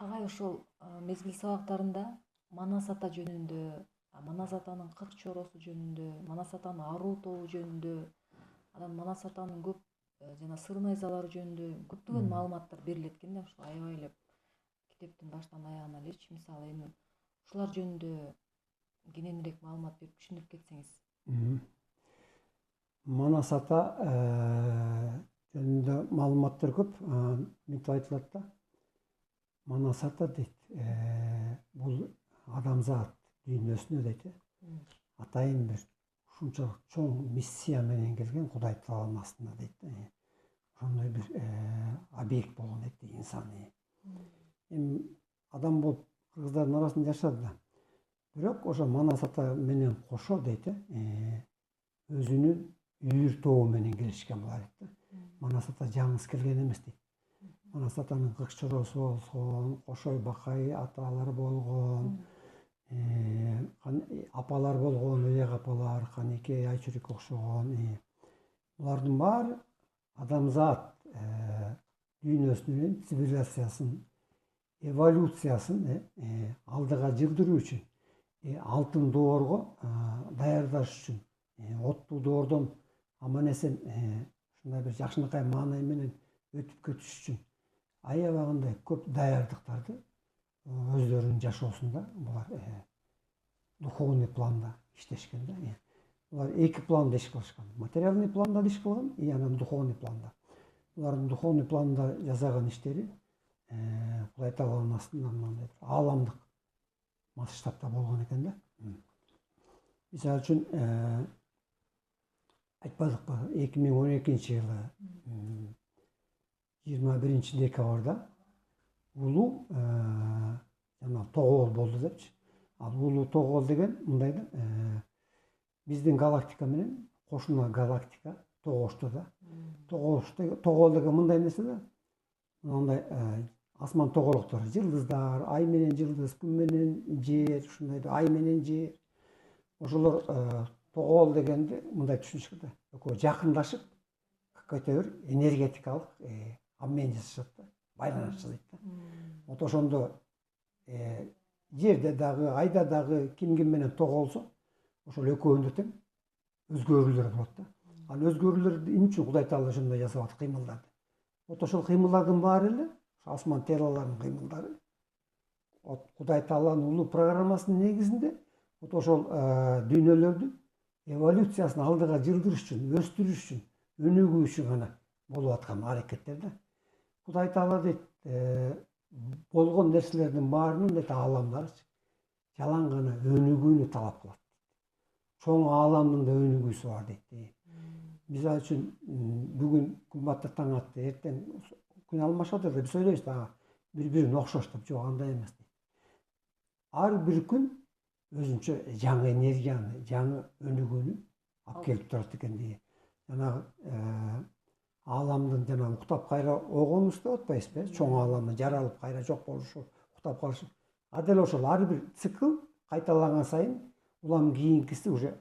Агай ошол мезгил сабактарында Манас ата жөнүндө, Манас атанын 40 чоросу жөнүндө, Манас атанын аруу тобу жөнүндө, анан Манас атанын көп жана сыр найзалары жөнүндө көптөгөн маалыматтар берилет экен да, ошо аябай эле китептин баштан аягына элечи. Мисалы эми ушулар жөнүндө кененирээк маалымат берип түшүндүрүп кетсеңиз. Мгм. Манас ата жөнүндө маалыматтар көп. Мынтип айтылат да. Манас ата дейт, бул адамзат дүйнөсүнө дейт, атайын бир ушунчалык чоң миссия менен келген Кудай Тааланын астында дейт. Ошондой бир объект болгон дейт, инсан. Эми адам болуп кыргыздардын арасында жашады да. Бирок ошо Манас ата менен кошо дейт, өзүнүн үйүр тобу менен келишкен булар дейт. Манас ата жаңыз келген эмес дейт. Манас атанын 40 чоросу болгон, Кошой Бакай аталары болгон, апалар болгон, ыяк апалар, Канекей, Айчүрөккө окшогон. Булардын баары адамзат дүйнөсүнүн цивилизациясын, эволюциясын алдыга жылдыруу үчүн, алтын доорго даярдаш үчүн, оттуу доордон аман эсен ушундай бир жакшынакай маанай менен өтүп кетиш үчүн аябагандай көп даярдыктарды өздөрүнүн жашоосунда булар духовный планда иштешкен да. Булар эки планда иш кылышкан. Материальный планда иш кылган, анан духовный планда. Булардын духовный планда жасаган иштери Кудай Тааланын астында мындай ааламдык масштабта болгон экен да. Мисалы үчүн айтпадыкпы, 2012 жылы 21 декабрда улуу жана тогоол болду депчи. Ал улуу тогоол деген мындай да, биздин галактика менен кошуна галактика тогошту да. Тогоол деген мындай нерсе да. Мындай асман тоголоктор, жылдыздар, ай менен жылдыз, күн менен жер, ушундай да, ай менен жер. Ошолор тогоол дегенди мындай түшүнүшкө да. Экөө жакындашып, какой-то бир энергетикалык обмен жасашат да, байланыш жасайт да. Вот ошондо жерде дагы, айда дагы ким менен тоголсо, ошол экөөндө тең өзгөрүүлөр болот да. Ал өзгөрүүлөр эмне үчүн Кудай Таала ошондой жасап атат кыймылдарды? Вот ошол кыймылдардын баары эле асман терраларынын кыймылдары. Вот Кудай Тааланын улуу программасынын негизинде вот ошол дүйнөлөрдүн эволюциясын алдыга жылдырыш үчүн, өстүрүш үчүн, өнүгүү үчүн гана болуп аткан аракеттер да. Кудай Таала дейт, болгон нерселердин баарынын дейт ааламдарчы жалаң гана өнүгүүнү талап кылат. Чоң ааламдын да өнүгүүсү бар дейт. Мисалы үчүн бүгүн күн батты таң атты, эртең күн алмашат деп биз ойлойбуз да, бири-бирине окшош деп. Жок, андай эмес дейт. Ар бир күн өзүнчө жаңы энергияны, жаңы өнүгүүнү алып келип турат экен дейт. Жанагы ааламдын жана уктап кайра ойгонуш деп атпайбызбы? Чоң ааламдын жаралып кайра жок болушу, уктап калышы. Адил ошол ар бир цикл кайталанган сайын улам кийинкиси уже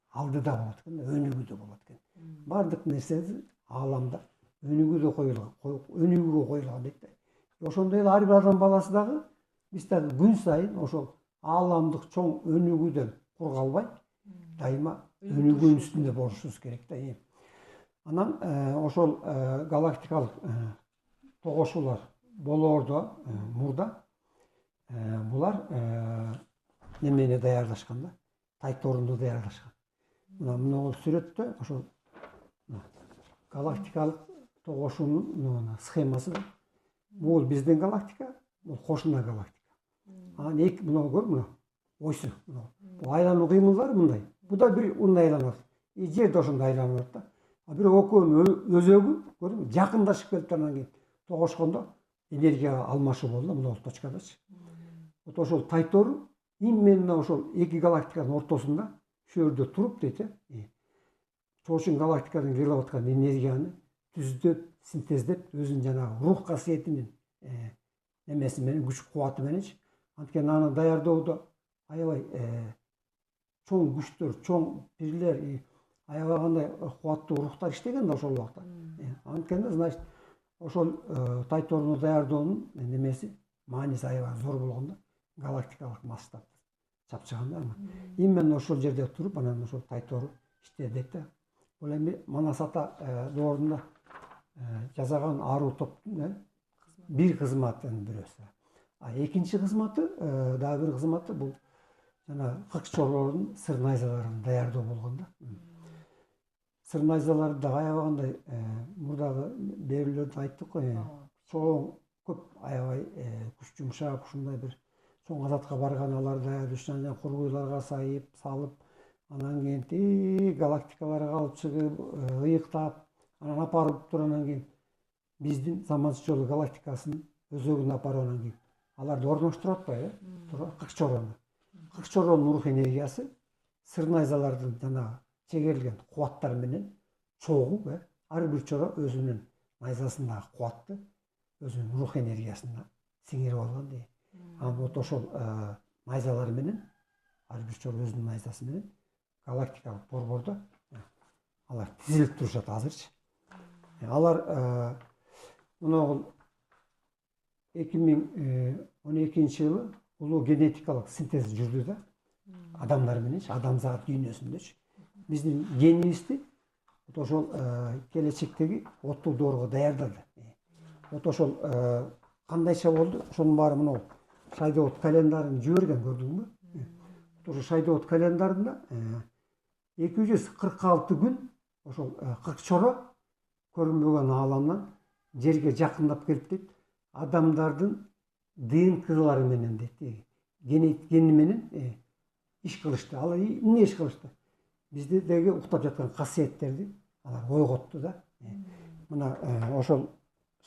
алдыда болот экен, өнүгүүдө болот экен. Бардык нерсе ааламда өнүгүүгө коюлган дейт. Ошондой эле ар бир адам баласы дагы биз дагы күн сайын ошол ааламдык чоң өнүгүүдөн кур калбай, дайыма өнүгүүнүн үстүндө болушубуз керек да. Анан ошол галактикалык тогошуулар болоордо мурда булар немени даярдашкан да, Тайторунду даярдашкан. Мына сүрөттө ошол галактикалык тогошуунун схемасы. Бул биздин галактика, бул кошуна галактика. Анан эки мына көр, мына ойсу. Бул айлануу кыймылдары мындай. Бу да бир мындай айланат. Жер да ошондой айланат да. Бирок экөөнүн өзөгү, көрдүңбү, жакындашып келип анан кийин тогошкондо энергия алмашуу болду мына точкадачы. Вот ошол Тайтору именно ошол эки галактиканын ортосунда ошол жерде туруп дейт. Чоочун галактикадан келип аткан энергияны түздөп, синтездеп, өзүнүн жанагы рух касиетинин немеси менен, күч кубаты мененчи. Анткени аны даярдоодо аябай чоң күчтөр, чоң бирлер, аябай кандай кубаттуу рухтар иштеген да ошол убакта. Анткени значит ошол Тайторуну даярдоонун немеси мааниси аябай зор болгондо галактикалык масштаб чапчыганда именно ошол жерде туруп анан ошол тайтору иштеди дейт да. Бул эми Манас ата доорунда жасаган аруу топтун бир кызматынын бирөөсү. Экинчи кызматы, дагы бир кызматы бул жана кыкчорлордун сыр найзаларын даярдоо болгон да. Сыр найзаларды да аябагандай мурдагы берүүлөрдө айттык го, чоң көп аябай күч жумшап ушундай бир чоң азатка барган алар даярдоо кургуйларга сайып салып, анан кийин галактикаларга алып чыгып, ыйыктап, анан апарып туруп анан кийин биздин заманча жолу галактикасынын өзөгүнө апарып анан кийин аларды орноштуруп атпайбы, кыкчорону. Кыкчоронун рух энергиясы сыр найзалардын жанагы чегерилген кубаттар менен чогуп, ар бир чора өзүнүн найзасындагы кубатты өзүнүн рух энергиясына сиңирип алган дейт. Вот ошол найзалар менен ар бир чора өзүнүн найзасы менен галактикалык борбордо алар тизилип турушат азырчы. Алар мына 2012 жылы улуу генетикалык синтез жүрдү да. Адамдар менен, адамзат дүйнөсүндөчү. Биздин генибизди ошол келечектеги оттуу доорго даярдады. Вот ошол кандайча болду? Ошонун баары мына шайдоот календарын жиберген, көрдүңбү? Ошо шайдоот календарында 246 күн ошол кыкчоро көрүнбөгөн ааламдан жерге жакындап келип дейт. Адамдардын ДНКлары менен дейт. Гени менен иш кылышты. Алар эмне иш кылышты? Биздеги уктап жаткан касиеттерди алар ойготту да. Мына ошол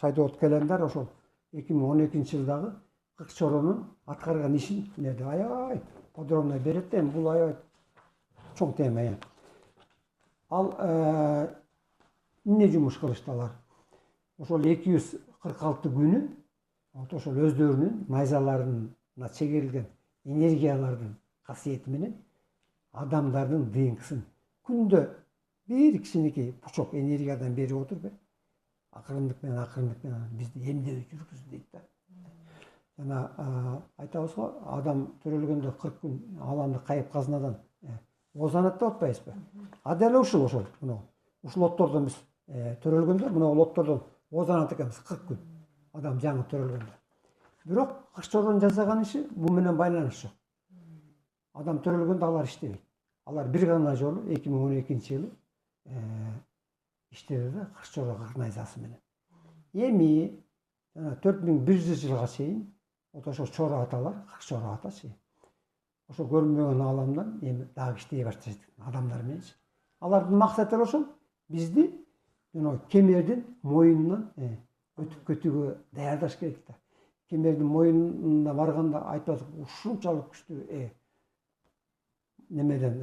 шайдоот календар ошол 2012 жылдагы кыкчоронун аткарган ишин эмнеде аябай подробно берет да. Бул аябай чоң тема. Ал эмне жумуш кылышты алар? Ошол 246 күнү ошол өздөрүнүн найзаларына чегерилген энергиялардын касиети менен адамдардын ДНКсын күндө бир кичинекей пучок энергиядан берип отуруп, акырындык менен бизди эмдеп жүргүзүп дейт да. Жана айтабыз го, адам төрөлгөндө 40 күн ааламды кайып казынадан озанат деп атпайбызбы? Дел ушул оттордон биз төрөлгөндө мына оттордон озанат экенбиз 40 күн адам жаңы төрөлгөндө. Бирок кыкчоронун жасаган иши бул менен байланышы жок. Адам төрөлгөндө алар иштебейт. Алар бир гана жолу 2012 жылы иштеди да кыкчоро найзасы менен. Эми 4100 жылга чейин ошол чора аталар, кыкчоро атачы. Ошо көрүнбөгөн ааламдан эми дагы иштей башташат адамдар мененчи. Алардын максаты ошол бизди кемердин моюнунан өтүп кетүүгө даярдаш керек да. Кемердин моюнуна барганда айтпадык, ушунчалык күчтүү немеден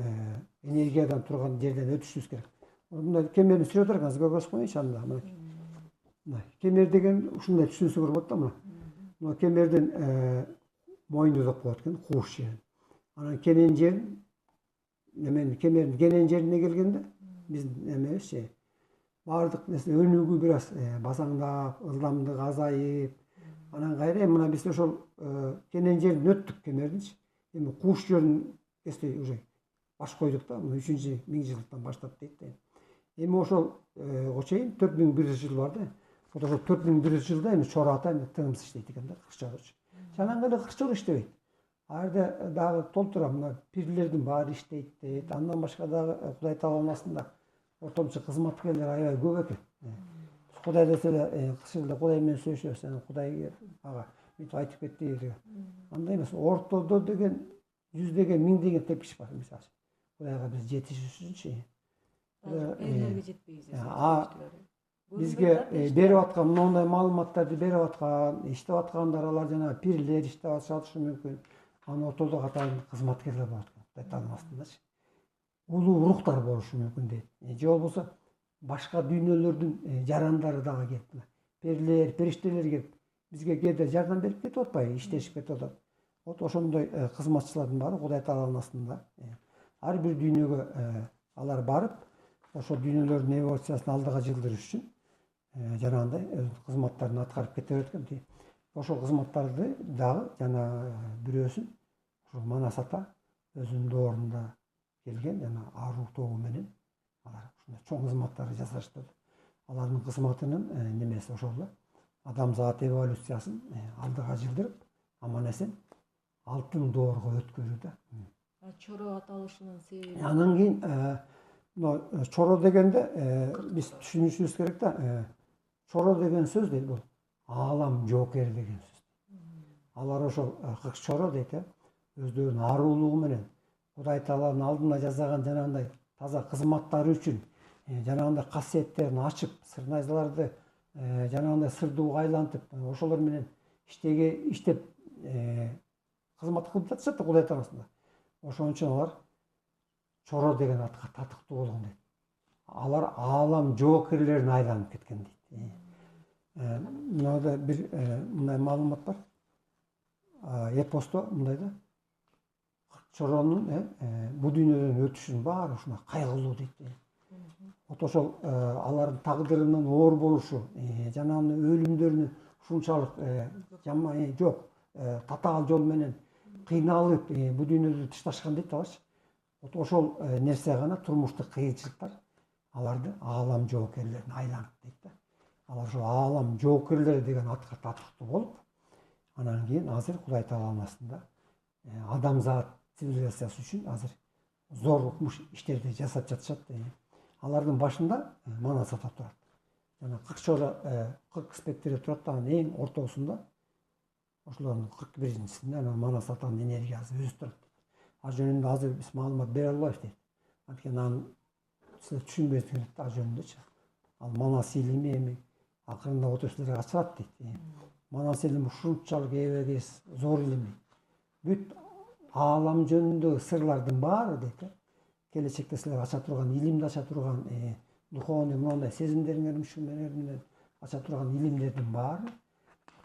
энергиядан турган жерден өтүшүбүз керек. Мындай кемерди сүрөп турганбыз, көргөзүп коеюнчу анда. Мына кемер деген ушундай түшүнсө болот да мына. Мына кемердин моюну деп коет экен, кууш жерин. Анан кенен жерин кемердин кенен жерине келгенде биздин эмебизчи баардык нерсе өнүгүү бир аз басаңдап, ылдамдык азайып, анан кайра мына биз ошол кенен жерин өттүк кемердинчи. Эми кууш жерин эстей уже баш койдук да, 3-миң жылдан баштап дейт да. Эми ошол чейин 4100 жыл бар да. Ошол 4100 жылда эми чора ата тыгымсыз иштейт экен да, кыкчорочу. Анан эле кыкчоро иштебейт. Ал жерде дагы толтура мына пирлердин баары иштейт дейт. Андан башка дагы Кудай Тааланын астында ортомчу кызматкерлер аябай көп экен. Кудай десе эле кышында Кудай менен сүйлөшөбүз. Кудай ага мынтип айтып кетти деген. Андай эмес. Ортодо деген жүздөгөн, миңдеген тепкич бар мисалы. Кудайга биз жетишиш үчүнчү. Элерге жетпейбиз. Бизге берип аткан мындай маалыматтарды берип аткан, иштеп аткандар алар жана пирлер иштеп атышы мүмкүн. Анын ортодо катар кызматкерлер болот экен. Кудай Тааланын астындачы. Улуу рухтар болушу мүмкүн дейт. Же болбосо башка дүйнөлөрдүн жарандары дагы келип, перлер, периштелер келип бизге кээде жардам берип кетип атпайбы, иштешип кетип атат. Вот ошондой кызматчылардын баары Кудай Тааланын астында. Ар бир дүйнөгө алар барып, ошол дүйнөлөрдүн эволюциясын алдыга жылдырыш үчүн жанагындай өз кызматтарын аткарып кете берет экен. ошол кызматтарды дагы жана бирөөсүн ошол Манас ата өзүнүн доорунда келген жана аруу тобу менен алар ушундай чоң кызматтарды жасашты. Алардын кызматынын немеси ошол да адамзат эволюциясын алдыга жылдырып, аман эсен алтын доорго өткөрүү да. Чоро аталышынын себеби. Анан кийин мына чоро дегенде биз түшүнүшүбүз керек да. Чоро деген сөз дейт бул аалам жоокери деген сөз. Алар ошол чоро дейт, өздөрүнүн аруулугу менен Кудай Тааланын алдына жасаган жанагындай таза кызматтары үчүн жанагындай касиеттерин ачып, сырнайзаларды жанагындай сырдууга айлантып, ошолор менен иштеп кызмат кылып жатышат да Кудай Тааласына. Ошон үчүн алар чоро деген атка татыктуу болгон дейт. Алар аалам жоокерлерине айланып кеткен дейт. Мынада бир мындай маалымат бар. Эпосто мындай да. Чоронун бул дүйнөдөн өтүшүнүн баары ушуна кайгылуу дейт. Вот ошол алардын тагдырынын оор болушу, жанагындай өлүмдөрүнүн ушунчалык жаман жок, татаал жол менен кыйналып бул дүйнөдөн тышташкан дейт аларчы. Вот ошол нерсе гана турмуштук кыйынчылыктар аларды аалам жоокерлерине айлантты дейт да. Алар ошол аалам жоокерлери деген атка татыктуу болуп, анан кийин азыр Кудай Тааланын астында адамзат цивилизациясы үчүн азыр зор укмуш иштерди жасап жатышат. Алардын башында Манас ата турат. Жана 40 чоро 40 спектерде турат, анан эң ортосунда ошолордун 41-синде анан Манас атанын энергиясы өзү турат. А жөнүндө азыр биз маалымат бере албайбыз дейт. Анткени аны силер түшүнбөйсүңөр а жөнүндөчү. Ал Манас илими эми акырында отурсуздарга ачылат дейт. Манас илими ушунчалык эбегейс зор илим. Бүт аалам жөнүндөгү сырлардын баары дейт. Келечекте силер ача турган илимди ача турган духовный мындай сезимдериңер менен ача турган илимдердин баары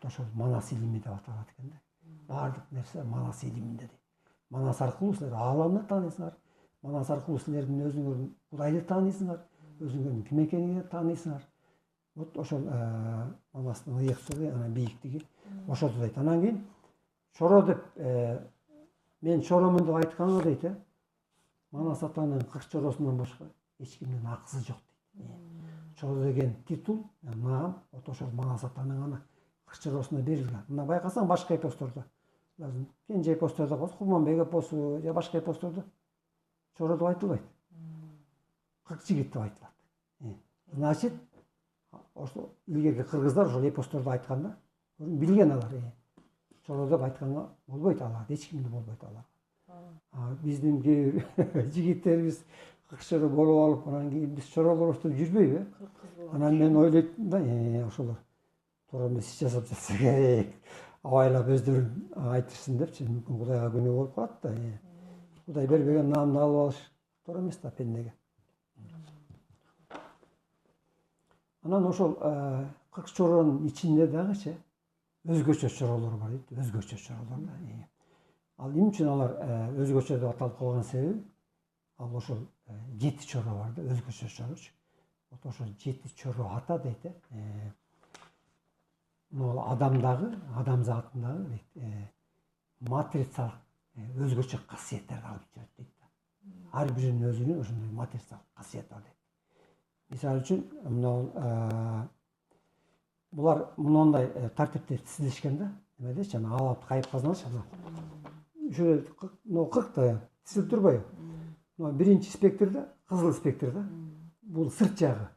ошол Манас илими деп аталат экен да. Баардык нерсе Манас илиминде дейт. Манас аркылуу силер ааламды тааныйсыңар. Манас аркылуу силердин өзүңөрдүн Кудайды тааныйсыңар, өзүңөрдүн ким экениңерди тааныйсыңар. Вот ошол Манастын ыйыктыгы, анан бийиктиги ошодо дейт. Анан кийин чоро деп мен чоромун деп айтканга дейт, Манас атанын 40 чоросунан башка эч кимдин акысы жок дейт. Чоро деген титул, наам вот ошол Манас атанын гана 40 чоросуна берилген. Мына байкасаң башка эпостордо, кенже эпостордо болсо Курманбек эпосу же башка эпостордо чоро деп айтылбайт. 40 жигит деп айтылат. Значит, ошо илгерки кыргыздар ошол эпостордо айтканда билген алар. Чоро деп айтканга болбойт алар, эч кимди болбойт алар. Биздин кээ бир жигиттерибиз 40 чоро болуп алып, анан кийин биз чоролор оштуп жүрбөйбү? Анан мен ойлойт да, ошолор туура эмес иш жасап жатса керек, абайлап өздөрүн айтышсын депчи, мүмкүн Кудайга күнөө болуп калат да. Кудай бербеген наамды алып алыш туура эмес да пендеге. Анан ошол 40 чоронун ичинде дагычы өзгөчө чоролор бар дейт, өзгөчө чоролор да. Ал эмне үчүн алар өзгөчө деп аталып калган себеби, ал ошол 7 чоро бар да, өзгөчө чорочу. Вот ошол 7 чоро ата дейт. Могул адамдагы, адамзатындагы дейт, матрицалык өзгөчө касиеттерди алып жүрөт дейт. Ар биринин өзүнүн ошондой матрицалык касиети бар дейт. Мисалы үчүн, булар мындай тартипте тизилишкен да, эмедечи, жана алапты кайып казаныш. Ушул 40та тизилип турбайбы? Биринчи спектрде, кызыл спектрде, бул сырт жагы.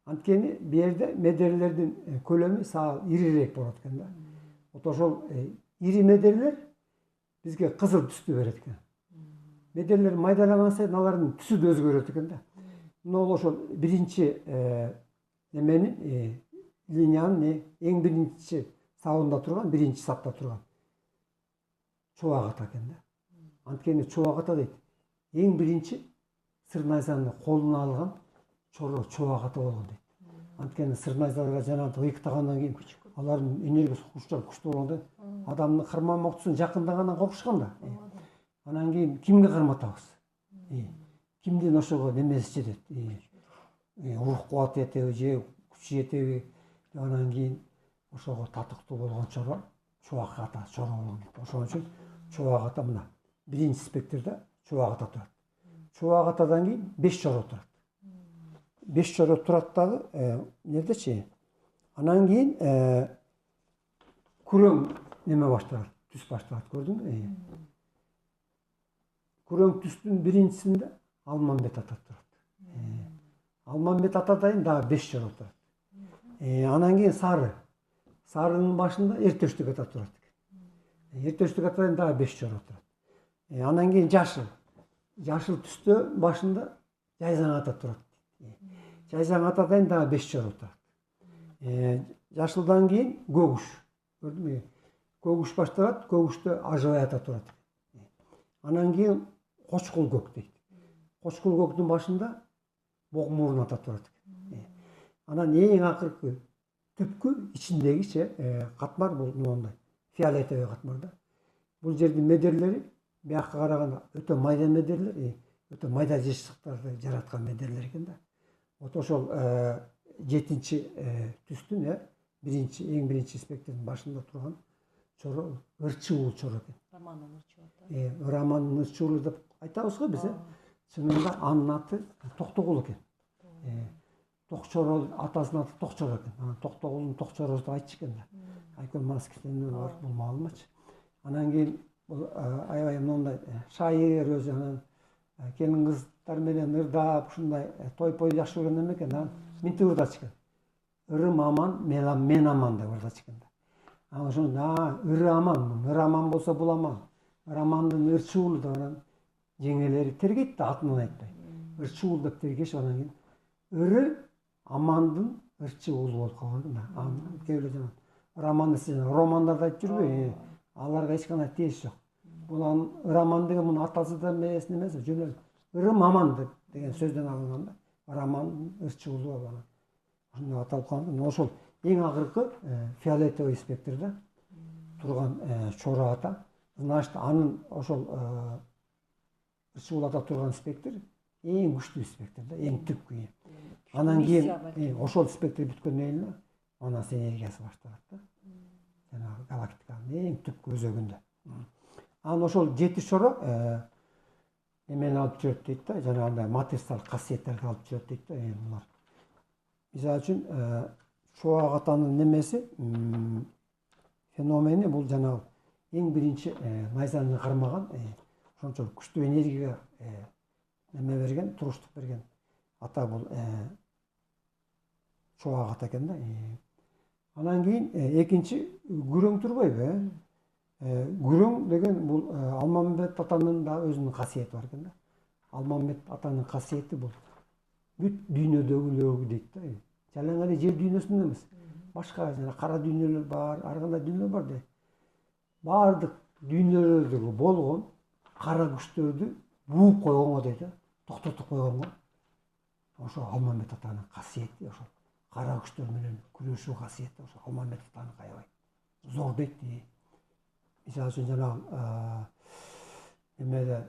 Анткени бу жерде медерлердин көлөмү саал ирирээк болот экен да. Вот ошол ири медерлер бизге кызыл түстү берет экен. Медерлер майдалаган сайын алардын түсү да өзгөрөт экен да. Мына ошол биринчи неменин линиянын эң биринчи сабында турган, биринчи сапта турган чубак ата экен да. Анткени чубак ата дейт, эң биринчи сырнайзаны колуна алган чоро чубак ата болгон дейт. Анткени сырнайзаларга жанагынтип ыйыктагандан кийин алардын энергиясы ушунчалык күчтүү болгондо адамдын карманмактуусун жакындагандан коркушкан да. Анан кийин кимге карматабыз? Кимдин ошого немеси жетет? Рух кубаты жетеби же күч жетеби? Анан кийин ошого татыктуу болгон чоро чубак ата чоң болгон дейт. Ошон үчүн чубак ата мына биринчи спектрде чубак ата турат. Чубак атадан кийин 5 чоро турат. 5 чоро турат дагы эмнедечи? Анан кийин күрөң неме башталат, түс башталат, көрдүңбү? Күрөң түстүн биринчисинде Алмамбет ата турат. Алмамбет атадан дагы 5 чоро турат. Анан кийин сары. Сарынын башында Эртөштүк ата турат. Эртөштүк атадан дагы 5 чоро турат. Анан кийин жашыл. Жашыл түстө башында Жайзаң ата турат. Жайзаң атадан дагы 5 чоро турат. Жашылдан кийин көгүш. Көрдүңбү? Көгүш башталат, көгүштө Ажыбай ата турат. Анан кийин Кочкул көк дейт. Кочкул көктүн башында Богмурун ата турат. Анан эң акыркы түпкү ичиндегичи катмар бул моундай фиолетовый катмар да. Бул жердин медерлери бияка караганда өтө майда медерлер, өтө майда жыйырчыктарды жараткан медерлер экен да. Вот ошол 7-чи түстүн эң биринчи спектрдин башында турган чоро ырчы уул чоро экен. Романдын ырчы. Романдын ырчы уулу деп айтабыз го биз. Чынында анын аты Токтогул экен. Токчоро атасынын аты Токчоро экен. Анан Токтогулдун Токчоросу деп айтчу экен да. Айкөл Маскевден бар бул маалыматчы. Анан кийин бул аябай моундай шайыр өзү анан келин кыздар менен ырдап ушундай той-пой жакшы көргөн эме экен. Анан минтип ырдачу экен. Ырым аман, мен аман деп ырдачу экен да. Анан ошондо ыры аман болсо бул аман. Романдын ырчы уулу деп анан жеңелери тергейт да атынан айтпай. Ырчы уул деп тергешип анан кийин ыры амандын ырчы уулу болуп калган да. Анан кээ бирөө роман десе романдарды айтып жүрбөй. Аларга эч кандай тиеш жок. Бул анын роман деген мунун атасы да эмес эмес, жөн эле ырым аман деген сөздөн алынган да. Романдын ырчы уулу болуп анан ошондой аталып калган. Ошол эң акыркы фиолетовый спектрде турган чоро ата. Значит, анын ошол ырчы уулу ата турган спектр эң күчтүү спектр да, эң түпкү. Анан кийин ошол спектр бүткөндөн кийин Манас энергиясы башталат да. Жанагы галактиканын эң түпкү өзөгүндө. Анан ошол 7 чоро эмени алып жүрөт дейт да, жанагындай матрицалык касиеттерди алып жүрөт дейт да. Булар мисалы үчүн чубак атанын немеси феномени бул жанагы эң биринчи найзаны кармаган ошончо күчтүү энергияга неме берген, туруштук берген ата бул чубак ата экен да. Анан кийин экинчи күрөң турбайбы? Күрөң деген бул Алмамбет атанын да өзүнүн касиети бар экен да. Алмамбет атанын касиети бул бүт дүйнөдөгүлөргү дейт да. Жалаң эле жер дүйнөсүндө эмес. Башка жана кара дүйнөлөр бар, ар кандай дүйнөлөр бар да. Бардык дүйнөлөрдөгү болгон кара күчтөрдү бууп койгонго дейт да. Токтотуп койгонго. Ошо Алмамбет атанын касиети, ошо кара күчтөр менен күрөшүү касиети ошо Алмамбет атанын аябай зор дейт. Мисалы үчүн жанагы эмеде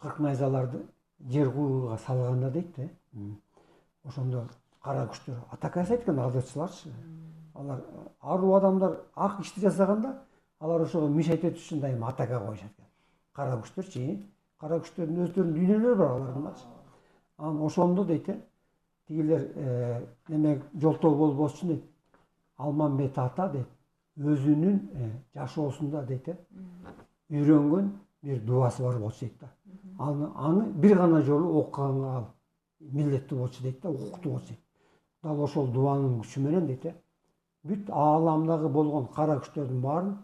40 найзаларды жер кууга салганда дейт да. Ошондо кара күчтөр атака жасайт экен, алдырчыларчы. Алар аруу адамдар ак ишти жасаганда алар ошого мишайт этиш үчүн дайыма атака коюшат экен. Кара күчтөрчү, кара күчтөрдүн өздөрүнүн дүйнөлөрү бар алардынчы. Анан ошондо дейт тигилер неме жолтоо болбош үчүн дейт Алмамбет ата дейт өзүнүн жашоосунда дейт үйрөнгөн бир дуасы бар болчу дейт да. Аны бир гана жолу окуганга ал милдеттүү болчу дейт да, укуктуу болчу дейт. Дал ошол дуанын күчү менен дейт бүт ааламдагы болгон кара күчтөрдүн баарын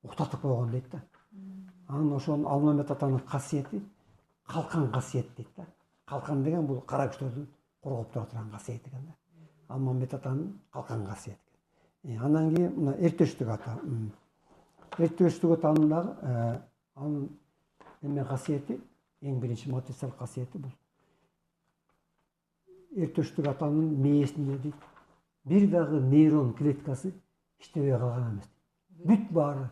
уктатып койгон дейт да. Анан ошонун Алмамбет атанын касиети калкан касиет дейт да. Калкан деген бул кара күчтөрдүн коргоп тура турган касиет экен да. Алмамбет атанын калкан касиети. Анан кийин мына Эртөштүк ата. Эртөштүк атанын дагы анын эме касиети, эң биринчи матрицалык касиети бул. Эртөштүк атанын мээсинде дейт бир дагы нейрон клеткасы иштебей калган эмес. Бүт баары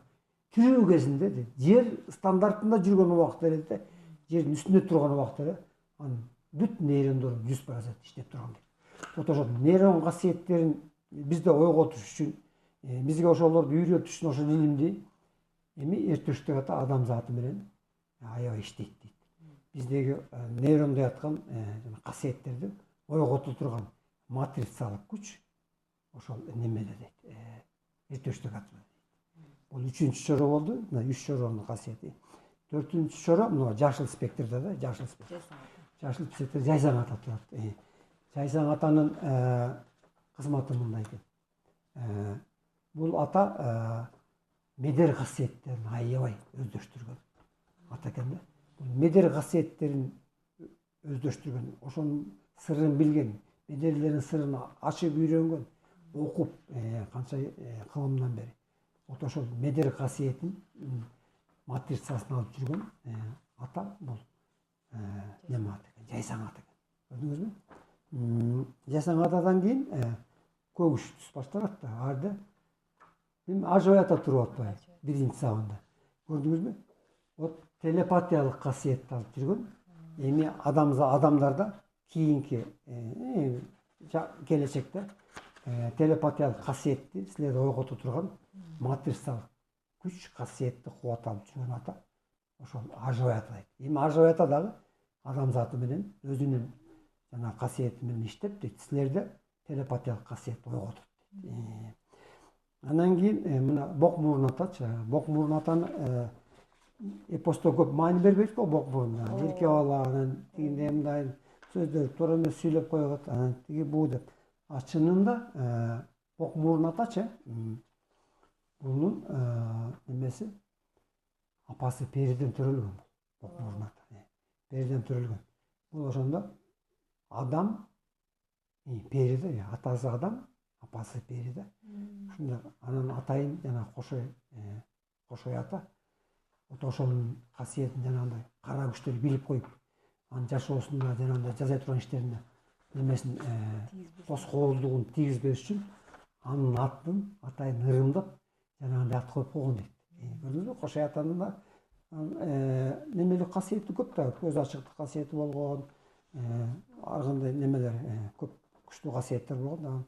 тирүү кезинде дейт, жер стандартында жүргөн убакта дейт, жердин үстүндө турган убакта анын бүт нейрондору 100% иштеп турган дейт. Вот ошол нейрон касиеттерин бизде ойготуш үчүн бизге ошолорду үйрөтүш үчүн ошол илимди эми эртештүү ата адамзаты менен аябай иштейт дейт. Биздеги нейрондо яткан касиеттерди ойгото турган матрицалык күч ошол немеде дейт. Эртештүү ата. Бул 3-чү чора болду. Мына 3 чоронун касиети. 4-чү чора мына жашыл спектрде да, жашыл спектр. Жашыл спектр жайсаң ата турат. Жайсаң атанын кызматы мындай экен. Бул ата медер касиеттерин аябай өздөштүргөн ата экен да. Бул медер касиеттерин өздөштүргөн, ошонун сырын билген, медерлердин сырын ачып үйрөнгөн, окуп канча кылымдан бери. Вот ошол медер касиетин матрицасын алып жүргөн ата бул неме ата экен, жайсаң ата экен. Көрдүңүзбү? Жайсаң атадан кийин көгүш түс башталат да. Арда ажыбай ата туруп атпайбы? Биринчи сабында. Көрдүңүзбү? Вот телепатиялык касиетти алып жүргөн. Эми адамдарда кийинки келечекте телепатиялык касиетти силерди ойгото турган матрицалык күч, касиетти кубат алып жүргөн ата ошол ажыбай ата дейт. Эми ажыбай ата дагы адамзаты менен өзүнүн жана касиети менен иштеп дейт. Силерде телепатиялык касиет ойготот дейт. Анан кийин мына бок мурун атачы. Бок мурун атаны эпосто көп маани бербейт го бок мурун. Жерке бала анан тигиндей мындай сөздөр туура эмес сүйлөп коет, анан тиги буу деп. А чынында бок мурун атачы бунун немеси апасы периден төрөлгөн. Бок мурун ата. Периден төрөлгөн. Бул ошондо адам периде, атасы адам, апасы периде. Ушунда анан атайын жана кошой ата. Вот ошонун касиетин жанагындай кара күчтөр билип коюп, анын жашоосунда жанагындай жасай турган иштерине немесин тоскоолдугун тийгизбеш үчүн анын атын атайын ырымдап жанагындай ат коюп койгон дейт. Көрдүңүзбү? Кошой атанын да немелик касиети көп да, көз ачыктык касиети болгон, ар кандай немелер көп күчтүү касиеттер болгон.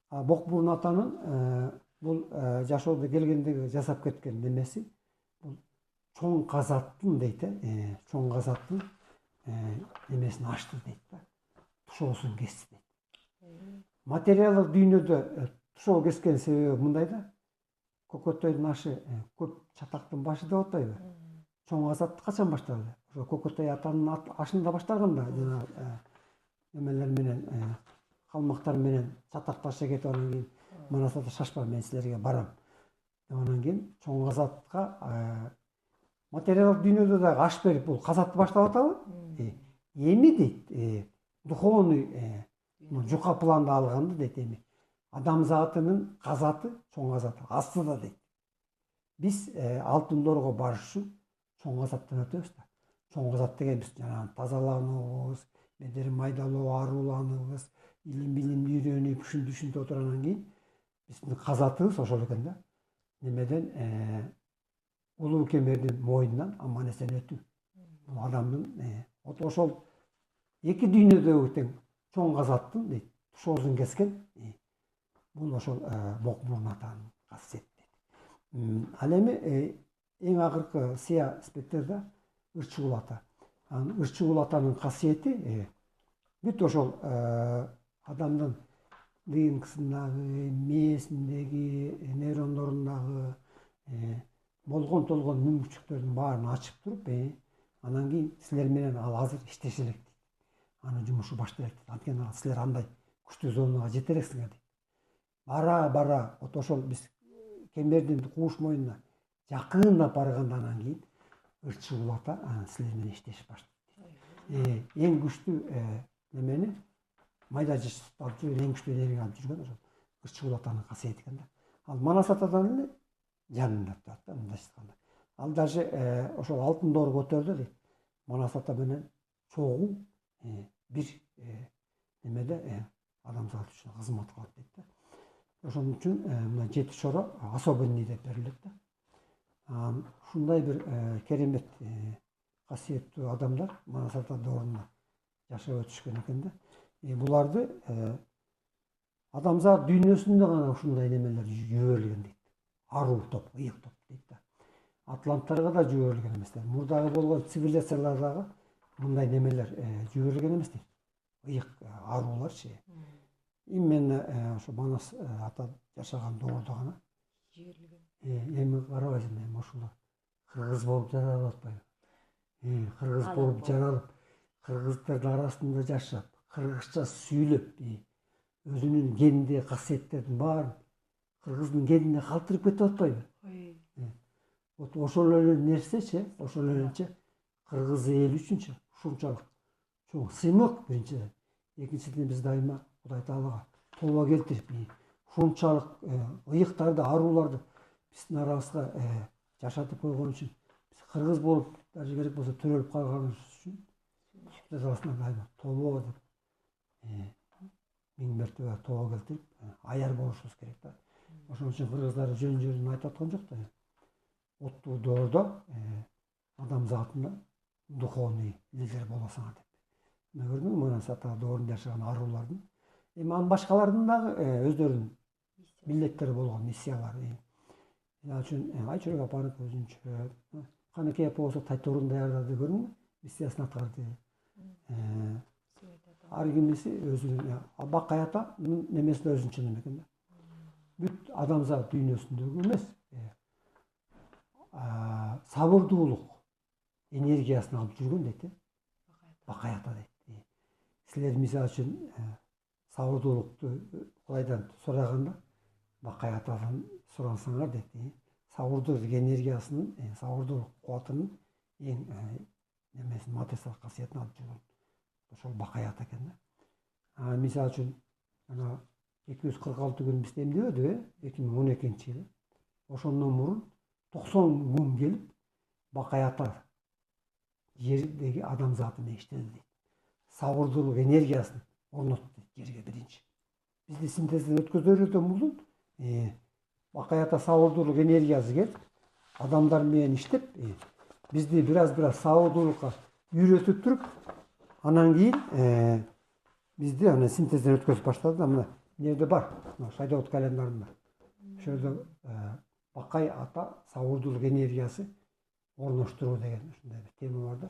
А бок мурун атанын бул жашоодо келгендеги жасап кеткен немеси бул чоң казаттын дейт, чоң казаттын немесин ачты дейт да. Тушоосун кести дейт. Материалдык дүйнөдө тушоо кескен себеби мындай да. Көкөтөйдүн ашы көп чатактын башы деп атпайбы? Чоң казатты качан баштады? Ошо Көкөтөй атанын ашында башталган да, жана немелер менен, калмактар менен чатакташып кетип анан кийин Манас ата шашпа мен силерге барам. Анан кийин чоң казатка материалдык дүйнөдө дагы аш берип бул казатты баштап атабы? Эми дейт, духовный жука планда алганда дейт эми. Адамзатынын казаты, чоң казаты астыда дейт. Биз алтын доорго барыш үчүн чоң казаттан өтөбүз да. Чоң казат деген биз жанагы тазаланыбыз, медер майдалоо, аруланыбыз, илимди үйрөнүп, ушинтип отургандан кийин биздин казатыбыз ошол экен да. Немеден улуу кемердин мойнунан аман эсен өтүү. Бул адамдын ошол эки дүйнөдөгү тең чоң казаттын дейт, тушоосун кескен бул ошол бок мурун атанын касиети дейт. Ал эми эң акыркы сыя спектрде ырчыгул ата. Анын ырчыгул атанын касиети бүт ошол адамдын ДНКсындагы, мээсиндеги, нейрондорундагы болгон толгон мүмкүнчүлүктөрдүн баарын ачып туруп, анан кийин силер менен ал азыр иштеше элек дейт. Анын жумушу баштала элек дейт. Анткени силер андай күчтүү зонага жете элексиңер дейт. Бара вот ошол биз кемердин кууш мойнуна жакындап баргандан кийин ырчыгул ата анан силер менен иштешип баштайт. Эң күчтүү немени майда алып жүргөн, эң күчтүү энергия алып жүргөн ошол ырчыгул атанын касиети экен да. Ал Манас атадан эле жанында турат да, мындайча айтканда. Ал даже ошол алтын доор көтөрдү дейт. Манас ата менен чогуу бир немеде адамзат үчүн кызмат кылат дейт да. Ошон үчүн мына 7 чора особенный деп берилет да. Ушундай бир керемет касиеттүү адамдар Манас ата доорунда жашап өтүшкөн экен да. Буларды Адамзат дүйнөсүндө гана ушундай немелер жиберилген дейт. Аруу топ, ыйык топ дейт да. Атланттарга да жиберилген эмес. Мурдагы болгон цивилизацияларга дагы мындай немелер жиберилген эмес дейт. Ыйык арууларчы. Именно ошо Манас ата жашаган доордо гана жиберилген. Эми карабайсың, эми ушулар кыргыз болуп жаралып атпайбы? Кыргыз болуп жаралып, кыргыздардын арасында жашап, кыргызча сүйлөп, өзүнүн гендеги касиеттердин баарын кыргыздын генине калтырып кетип атпайбы? Вот ошол эле нерсечи, ошол эленче кыргыз эли үчүнчү ушунчалык чоң сыймык биринчиден. Экинчиден биз дайыма Кудай Таалага тобо келтирип, ушунчалык ыйыктарды, арууларды биздин арабызга жашатып койгон үчүн, биз кыргыз болуп, даже керек болсо төрөлүп калганыбыз үчүн Кудай Тааласына дайыма тобо деп миң мертебе тобо келтирип, аяр болушубуз керек да. Ошон үчүн кыргыздар жөн айтып аткан жок да. Оттуу доордо адамзатына духовный лидер болосуңар деп. Мына көрдүңбү, Манас ата доорунда жашаган аруулардын, эми анын башкалардын дагы өздөрүнүн милдеттери болгон, миссиялары. Мисалы үчүн Айчүрөк апаныкы өзүнчө, Каныкей апа болсо Тайторун даярдады, көрдүңбү? Миссиясын аткарды. Ар кимиси өзүнүн, Бакай ата немеси да өзүнчө неме экен да. Бүт адамзат дүйнөсүндөгү эмес, сабырдуулук энергиясын алып жүргөн дейт. Бакай ата дейт. Силер мисалы үчүн сабырдуулукту Кудайдан сураганда, Бакай атадан сурансаңар дейт. Сабырдуулук энергиясынын, сабырдуулук кубатынын эң немесин, материалдык касиетин алып жүргөн ошол Бакай ата экен да. Мисалы үчүн ана 246 күн бизди эмдебедиби, 2012 жылы. Ошондон мурун 90 күн келип Бакай ата жердеги адамзаты менен иштеди дейт. Сабырдуулук энергиясын орнотту дейт жерге биринчи. Бизди синтезден өткөзөрдөн мурдун Бакай ата сабырдуулук энергиясы келип, адамдар менен иштеп, бизди бираз сабырдуулукка үйрөтүп туруп, анан кийин бизди аны синтезден өткөзүп баштады да. Мына жерде бар, Шайдоот календарында. Ошол жерде Бакай ата сабырдуулук энергиясы орноштуруу деген ушундай бир тема бар да.